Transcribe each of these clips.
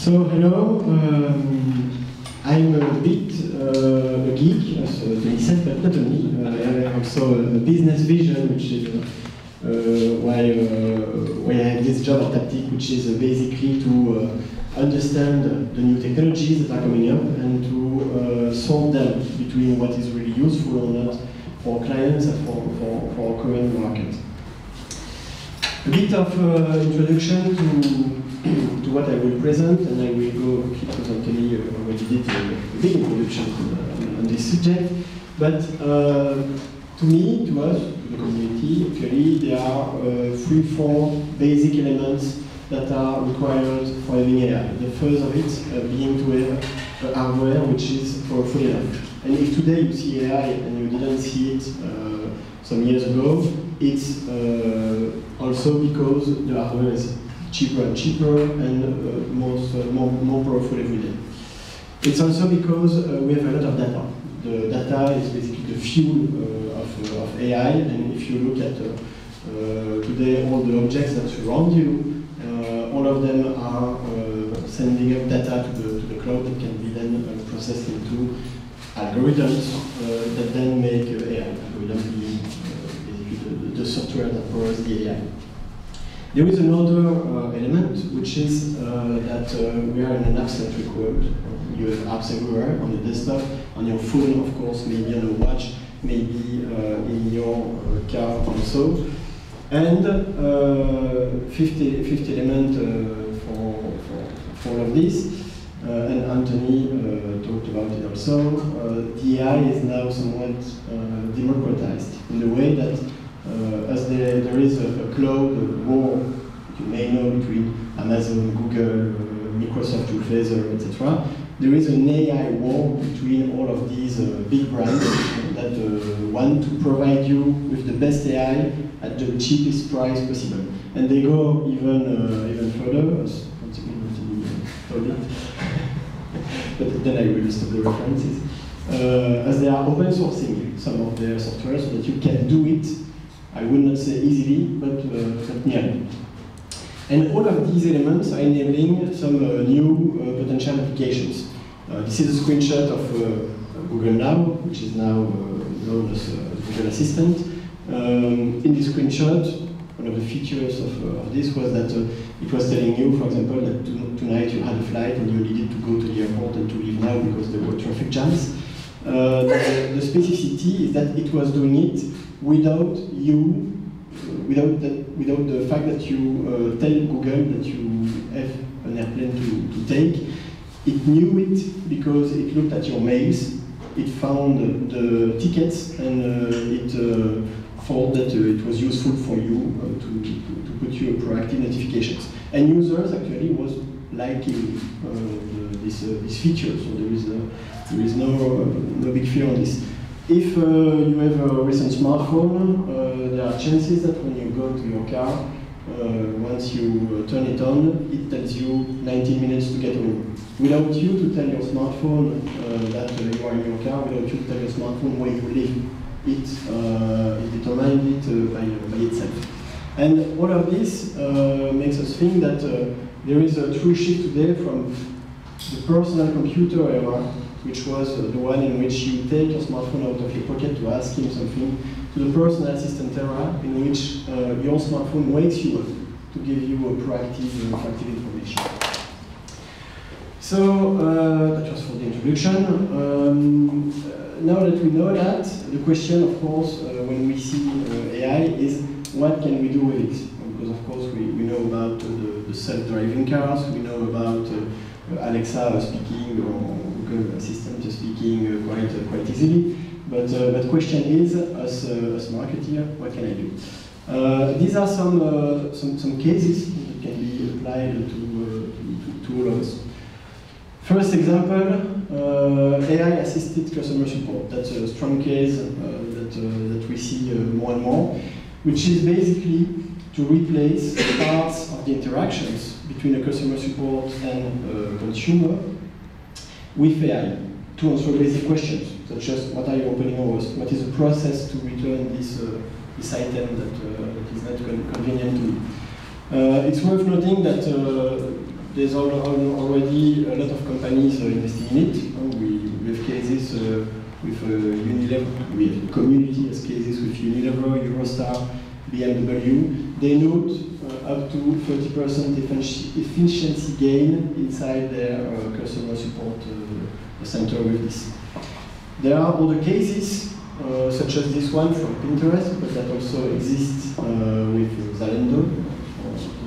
So hello, I'm a bit a geek, as Tony said, but not only. I have also a business vision, which is why I have this job at Taptic, which is basically to understand the new technologies that are coming up and to sort them between what is really useful or not for clients and for our current market. A bit of introduction to what I will present, and I will go because Anthony already did a big introduction on this subject. But to me, to us, to the community, actually, there are 3-4 basic elements that are required for having AI. The first of it being to have hardware which is powerful enough. And if today you see AI and you didn't see it some years ago, it's also because the hardware is cheaper and cheaper and more powerful every day. It's also because we have a lot of data. The data is basically the fuel of AI, and if you look at today all the objects that surround you, all of them are sending up data to the cloud that can be then processed into algorithms that then make AI. Algorithms being basically the software that powers the AI. There is another element, which is that we are in an app-centric world. You have apps everywhere, on the desktop, on your phone, of course, maybe on a watch, maybe in your car also. And fifth element for all of this, and Anthony talked about it also, the AI is now somewhat democratized in the way that as there is a cloud war, you may know, between Amazon, Google, Microsoft, Phaser, etc. There is an AI war between all of these big brands that want to provide you with the best AI at the cheapest price possible. And they go even further, as Anthony told it. But then I will stop the references. As they are open sourcing some of their software so that you can do it, I would not say easily, but nearly. And all of these elements are enabling some new potential applications. This is a screenshot of Google Now, which is now known as Google Assistant. In this screenshot, one of the features of this was that it was telling you, for example, that tonight you had a flight and you needed to go to the airport and to leave now because there were traffic jams. The specificity is that it was doing it without the fact that you tell Google that you have an airplane to take. It knew it because it looked at your mails, it found the tickets, and it thought that it was useful for you to put you proactive notifications. And users actually was liking this feature, so there is no big fear on this. If you have a recent smartphone, there are chances that when you go to your car, once you turn it on, it tells you 19 minutes to get home. Without you to tell your smartphone that you are in your car, without you to tell your smartphone where you live, it determines it by itself. And all of this makes us think that there is a true shift today from the personal computer era, which was the one in which you take your smartphone out of your pocket to ask him something, to the personal assistant era, in which your smartphone wakes you up to give you a proactive information. So that was for the introduction. Now that we know that, the question, of course, when we see AI is what can we do with it? Because, of course, we know about the self-driving cars, we know about Alexa speaking, or Google Assistant speaking quite easily. But the question is, as marketer, what can I do? These are some cases that can be applied to all of us. First example, AI-assisted customer support. That's a strong case that we see more and more, which is basically to replace parts of the interactions between a customer support and a consumer with AI to answer basic questions, such as what are you opening hours, what is the process to return this item that is not convenient to you. It's worth noting that there's already a lot of companies investing in it. We have cases with Unilever, we have the community has cases with Unilever, Eurostar, BMW. They note up to 30% efficiency gain inside their customer support center with this. There are other cases, such as this one from Pinterest, but that also exists with Zalando,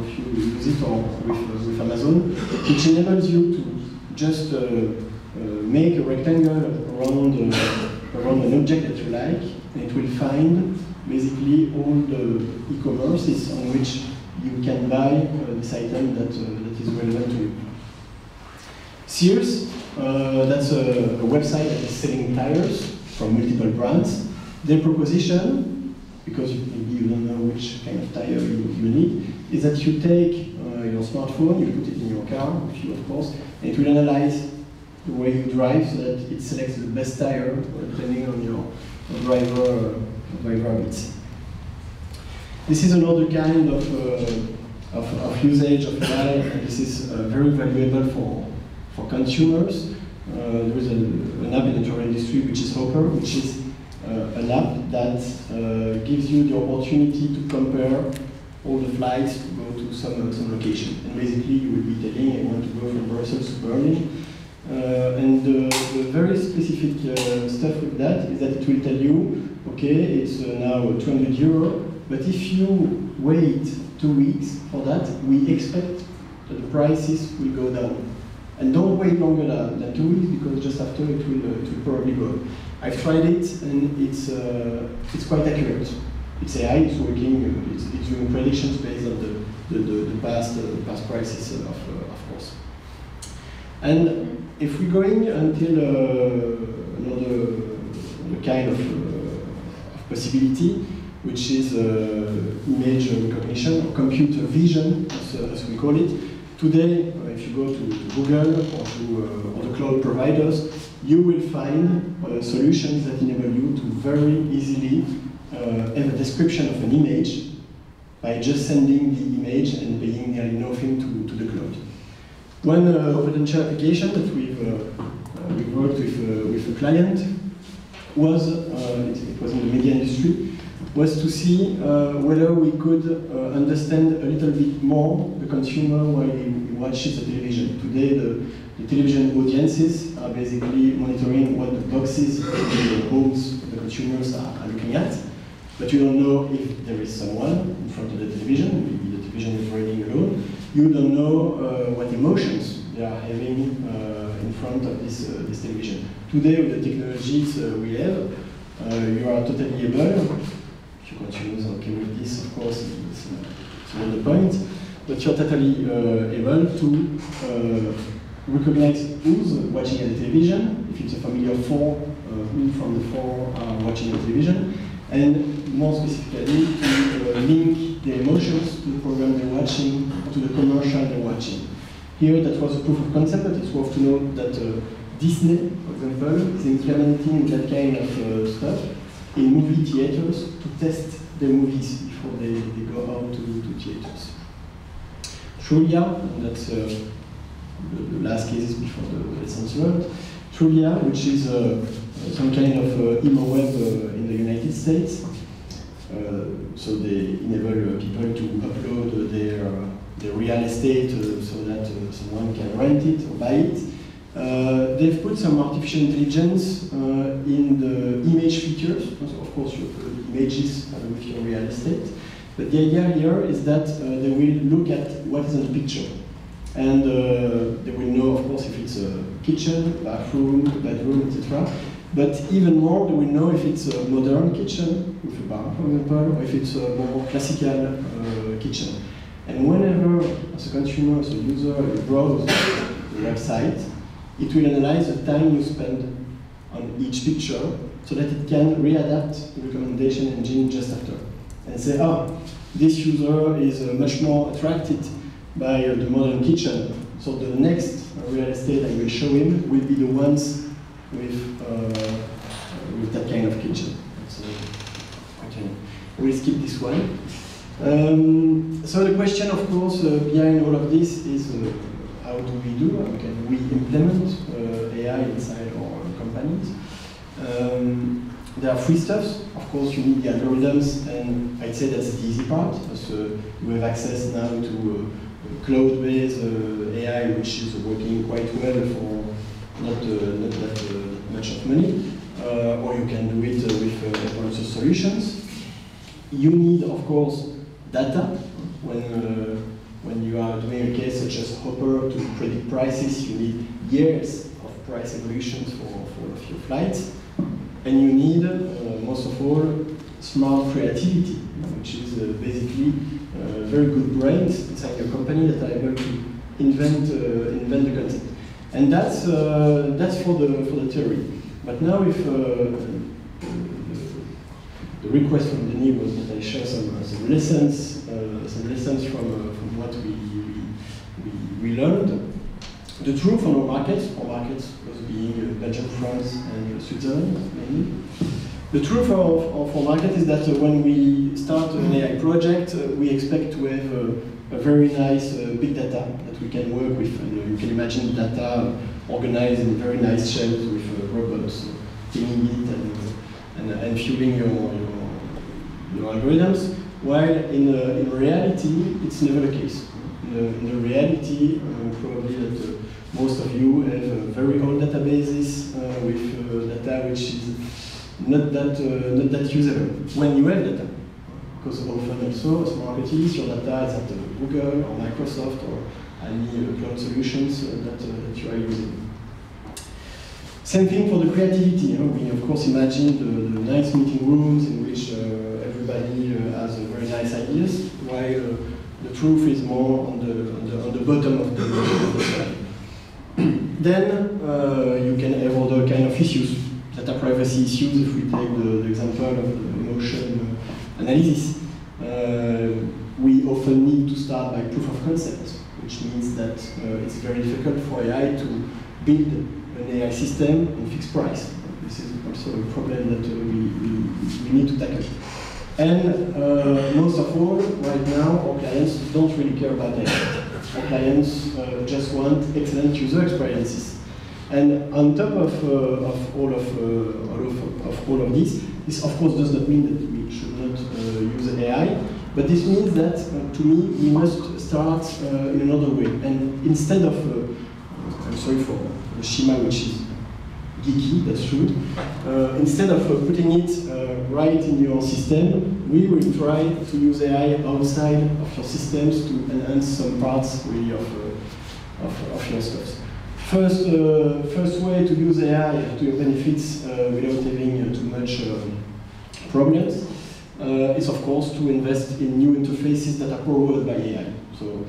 if you use it, or with Amazon, which enables you to just make a rectangle around an object that you like, and it will find basically all the e-commerces on which you can buy this item that is relevant to you. Sears, that's a website that is selling tires from multiple brands. Their proposition, because maybe you don't know which kind of tire you need, is that you take your smartphone, you put it in your car, with you of course, and it will analyze the way you drive so that it selects the best tire depending on your driver habits. This is another kind of usage of AI, and this is very valuable for consumers. There is an app in the travel industry which is Hopper, which is an app that gives you the opportunity to compare all the flights to go to some location. And basically you will be telling, I want to go from Brussels to Berlin. And the very specific stuff with that is that it will tell you, okay, it's now 200 euro, but if you wait 2 weeks for that, we expect that the prices will go down. And don't wait longer than 2 weeks, because just after it will probably go up. I've tried it, and it's quite accurate. It's AI, it's working, it's doing predictions based on the past prices, of course. And if we're going until another kind of possibility, which is image recognition, or computer vision, as we call it. Today, if you go to Google or to other cloud providers, you will find solutions that enable you to very easily have a description of an image by just sending the image and paying nearly nothing to the cloud. One potential application that we've worked with a client was, it was in the media industry, was to see whether we could understand a little bit more the consumer while he watches the television. Today, the television audiences are basically monitoring what the boxes in the homes the consumers are looking at, but you don't know if there is someone in front of the television, maybe the television is running alone. You don't know what emotions they are having in front of this television. Today, with the technologies we have, you are totally able, if you consumers are okay with this, of course, it's another point, but you're totally able to recognize who's watching at the television, if it's a family of four, who from the four are watching the television, and more specifically to link the emotions to the program they're watching, to the commercial they're watching. Here, that was a proof of concept, but it's worth to note that Disney, for example, is implementing that kind of stuff in movie theaters to test the movies before they go out to theaters. Trulia, and that's the last cases before the lessons learned. Trulia, which is some kind of emo web in the United States. So they enable people to upload their real estate so that someone can rent it or buy it. They've put some artificial intelligence in the image features. So of course, you upload images with your real estate. But the idea here is that they will look at what is in the picture. And they will know, of course, if it's a kitchen, bathroom, bedroom, etc. But even more, they will know if it's a modern kitchen, with a bar, for example, or if it's a more classical kitchen. And whenever, as a consumer, as a user, you browse the website, it will analyze the time you spend on each picture so that it can readapt the recommendation engine just after. And say, oh, this user is much more attracted by the modern kitchen. So the next real estate I will show him will be the ones with that kind of kitchen. So, okay. We'll skip this one. So the question, of course, behind all of this is how do we do? How can we implement AI inside our companies? There are free stuffs. Of course, you need the algorithms, and I'd say that's the easy part, because you have access now to cloud-based AI, which is working quite well for not that much of money, or you can do it with open source solutions. You need, of course, data. When you are doing a case such as Hopper to predict prices, you need years of price evolutions for all of your flights. And you need, most of all, smart creativity, which is basically very good brains inside your company that are able to invent the concept. And that's for the theory. But now, if the request from Denis was that I share some lessons from what we learned. The truth on our markets was being Belgium, France, and Switzerland mainly. The truth of our market is that when we start an AI project, we expect to have a very nice big data that we can work with. And you can imagine data organized in very nice shelves with robots cleaning it and fueling your algorithms. While in reality, it's never the case. In the reality, probably that most of you have very old databases with data which is not that usable when you have data. Because often also, as marketers, your data is at Google or Microsoft or any cloud solutions that you are using. Same thing for the creativity. We of course imagine the nice meeting rooms in which everybody has very nice ideas, while the truth is more on the bottom of the slide. Then you can have other kind of issues, data privacy issues. If we take the example of the emotion analysis, we often need to start by proof of concept, which means that it's very difficult for AI to build an AI system on fixed price. This is also a problem that we need to tackle. And most of all, right now, our clients don't really care about that. Our clients just want excellent user experiences. And on top of all of this of course does not mean that we should not use AI, but this means that, to me, we must start in another way. And instead of, I'm sorry for the schema, which is geeky, that's true. Instead of putting it right in your system, we will try to use AI outside of your systems to enhance some parts really of your stuff. First way to use AI to your benefits without having too much problems is of course to invest in new interfaces that are powered by AI. So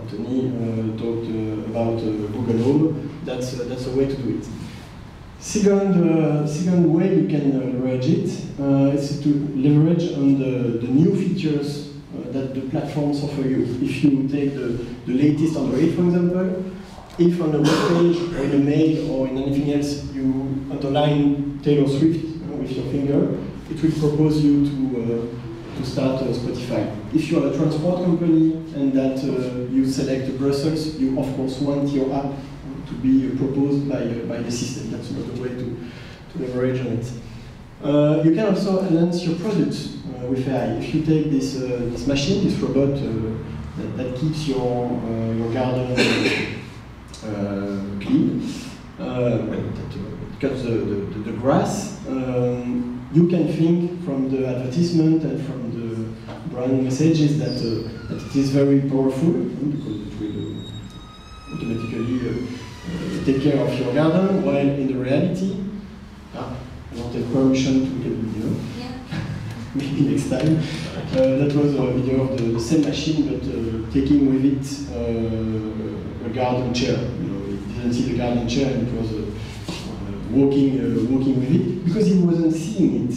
Anthony talked about Google Home. That's a way to do it. Second way you can leverage it is to leverage on the new features that the platforms offer you. If you take the latest Android, for example, if on a web page or in a mail or in anything else you underline Taylor Swift with your finger, it will propose you to start Spotify. If you are a transport company and that you select Brussels, you of course want your app to be proposed by the system. That's another way to leverage on it. You can also enhance your product with AI. If you take this machine, this robot that keeps your garden clean, that cuts the grass, you can think from the advertisement and from the brand messages that it is very powerful, because it will automatically take care of your garden, while in the reality, I don't have permission to get the video. Yeah. Maybe next time. That was a video of the same machine, but taking with it a garden chair. It didn't see the garden chair, and it was walking with it, because he wasn't seeing it.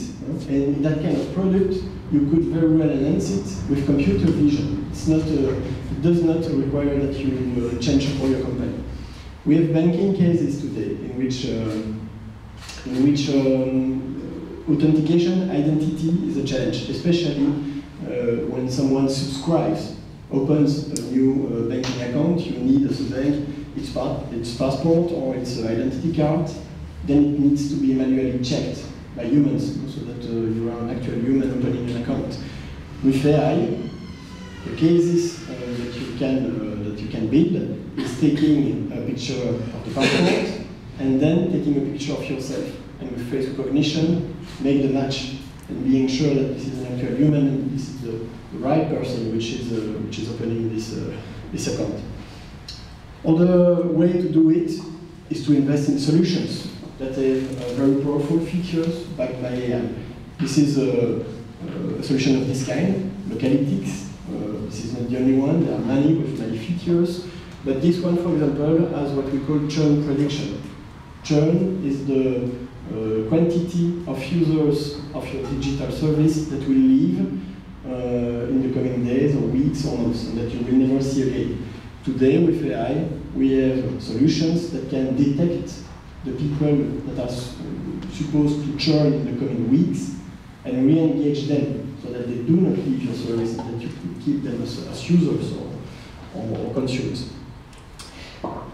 And that kind of product, you could very well enhance it with computer vision. It does not require that you change all your company. We have banking cases today in which authentication identity is a challenge, especially when someone opens a new banking account. You need, as a bank, its passport or its identity card, then it needs to be manually checked by humans, so that you are an actual human opening an account. With AI, the cases that you can build is taking a picture of the passport and then taking a picture of yourself, and with face recognition, make the match and being sure that this is an actual human and this is the right person which is opening this account. Other way to do it is to invest in solutions that have very powerful features backed by AI. This is a solution of this kind, Localytics. This is not the only one, there are many with many features, but this one, for example, has what we call churn prediction. Churn is the quantity of users of your digital service that will leave in the coming days or weeks or months, and that you will never see again. Today, with AI, we have solutions that can detect the people that are supposed to churn in the coming weeks and re-engage them so that they do not leave your service and that you could keep them as users or consumers.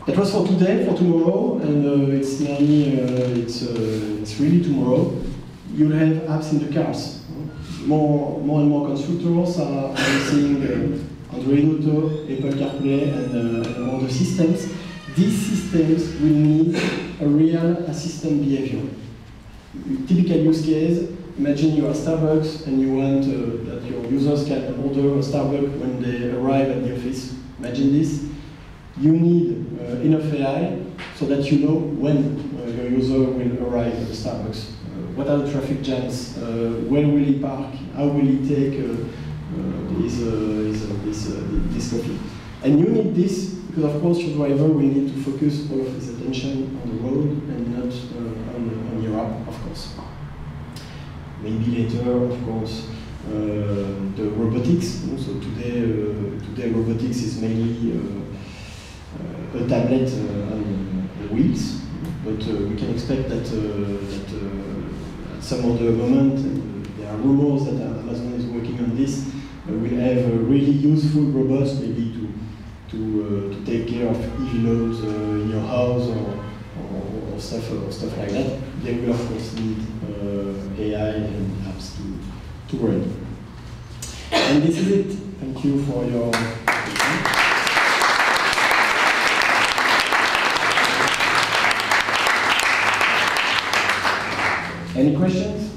That was for today. For tomorrow, and it's really tomorrow, you'll have apps in the cars. More and more constructors are using Android Auto, Apple CarPlay, and other systems. These systems will need a real assistant behavior. Typical use case, imagine you are Starbucks and you want that your users can order a Starbucks when they arrive at the office. Imagine this. You need enough AI so that you know when your user will arrive at the Starbucks. What are the traffic jams? Where will he park? How will he take this coffee? And you need this because, of course, your driver will need to focus all of his attention on the road and not on your app, of course. Maybe later, of course, the robotics. So today robotics is mainly a tablet on wheels, but we can expect that at some other moment, and there are rumors that Amazon is working on this, we'll have really useful robots maybe to take care of EV loads in your house or stuff like that. They will of course need AI and apps to run. And this is it. Thank you for your attention. Any questions?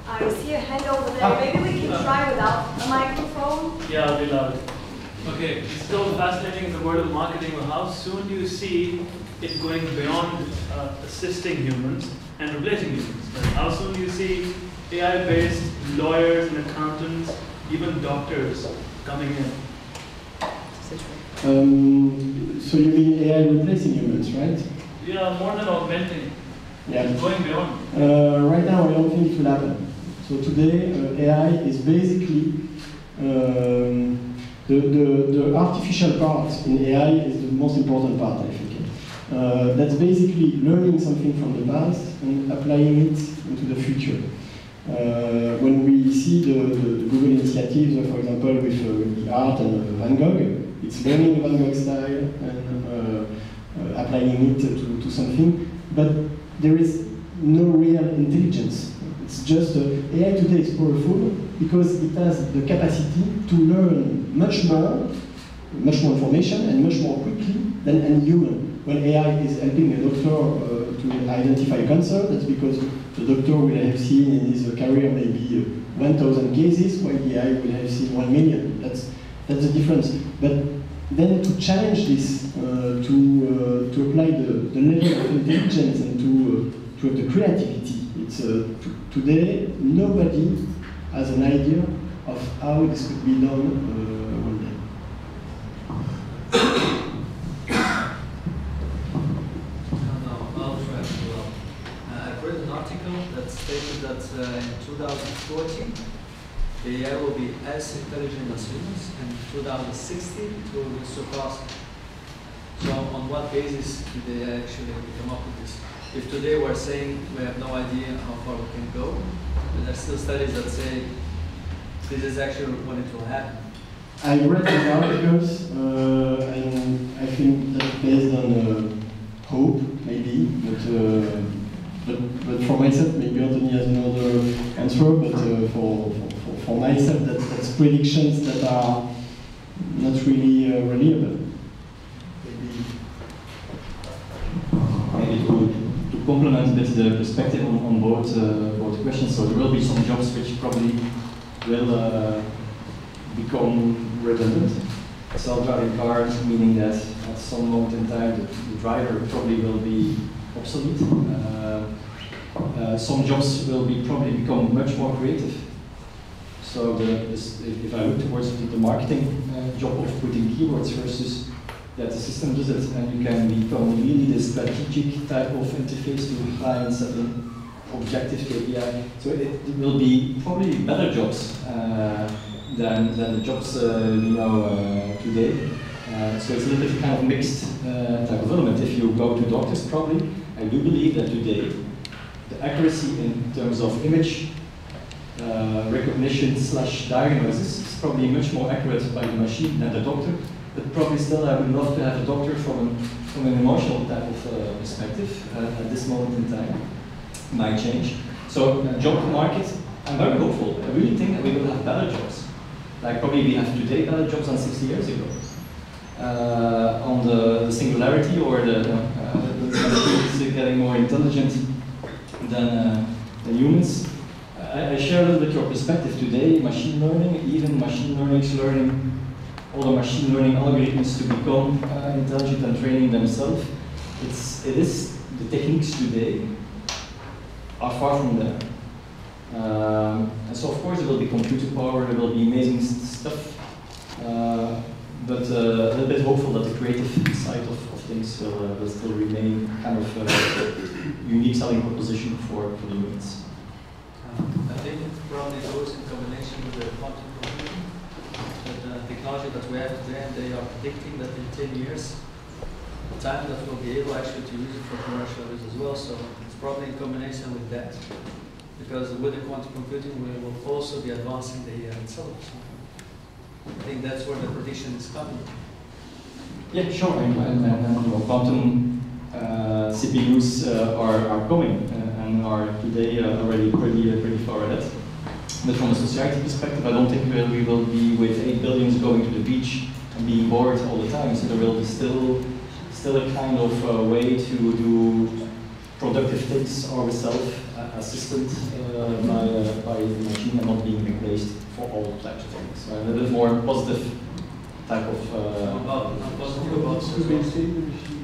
I see a hand over there. Maybe we can try without a microphone. Yeah, I'll be loud. Okay, it's still fascinating in the world of marketing. How soon do you see it going beyond assisting humans and replacing humans? Like, how soon do you see AI-based lawyers and accountants, even doctors, coming in? So you mean AI replacing humans, right? Yeah, more than augmenting. Yeah. Going beyond. Right now, I don't think it will happen. So today, AI is basically the artificial part in AI is the most important part, I think. That's basically learning something from the past and applying it into the future. When we see the Google initiatives, for example, with the art and Van Gogh, it's learning Van Gogh style and applying it to something, but there is no real intelligence. It's just AI today is powerful because it has the capacity to learn much more information and much more quickly than any human. When AI is helping a doctor to identify cancer, that's because the doctor will have seen in his career maybe 1,000 cases, while the AI will have seen 1 million. That's the difference. But then to challenge this, to apply the level of intelligence and to have the creativity, it's today nobody has an idea of how this could be done one day. I've read an article that stated that in 2040 the AI will be as intelligent as humans, and in 2060 it will surpass. So on what basis did they actually come up with this? If today we're saying we have no idea how far we can go, but there are still studies that say this is actually when it will happen. I read the articles, and I think that's based on hope, maybe, but for myself, maybe Anthony has another answer, but for myself, that's predictions that are not really reliable. Maybe to complement a bit the perspective on both questions, so there will be some jobs which probably will become redundant. Self-driving cars, meaning that at some moment in time the driver probably will be obsolete. Some jobs will probably become much more creative. So if I look towards the marketing job of putting keywords versus that the system does it, and you can become really the strategic type of interface to clients, setting objective KPI. So it will be probably better jobs than the jobs we know today. So it's a little bit kind of mixed type of element. If you go to doctors, probably, I do believe that today the accuracy in terms of image recognition / diagnosis is probably much more accurate by the machine than the doctor. But probably still, I would love to have a doctor from an emotional type of perspective at this moment in time. Might change. So job market, I'm very hopeful. I really think that we will have better jobs. Like probably we have today better jobs than 60 years ago. On the singularity or the machines getting more intelligent than humans. I share a little bit your perspective today. Machine learning, even machine learning is learning all the machine learning algorithms to become intelligent and training themselves. It is the techniques today are far from there. And so of course there will be computer power, there will be amazing stuff, but a little bit hopeful that the creative side of things will still remain kind of a unique selling proposition for the humans. I think it probably goes in combination with the quantum computing. The technology that we have today, and they are predicting that in 10 years, the time that we'll be able actually to use it for commercial use as well. So it's probably in combination with that. Because with the quantum computing, we will also be advancing the AI itself. So I think that's where the prediction is coming. Yeah, sure. And quantum CPUs are coming and are today already pretty far ahead. But from a society perspective, I don't think we will be with 8 billions going to the beach and being bored all the time. So there will be still a kind of way to do productive things ourselves, assisted by the machine and not being replaced for all types of things. So a little bit more positive type of. I'm positive about it as well.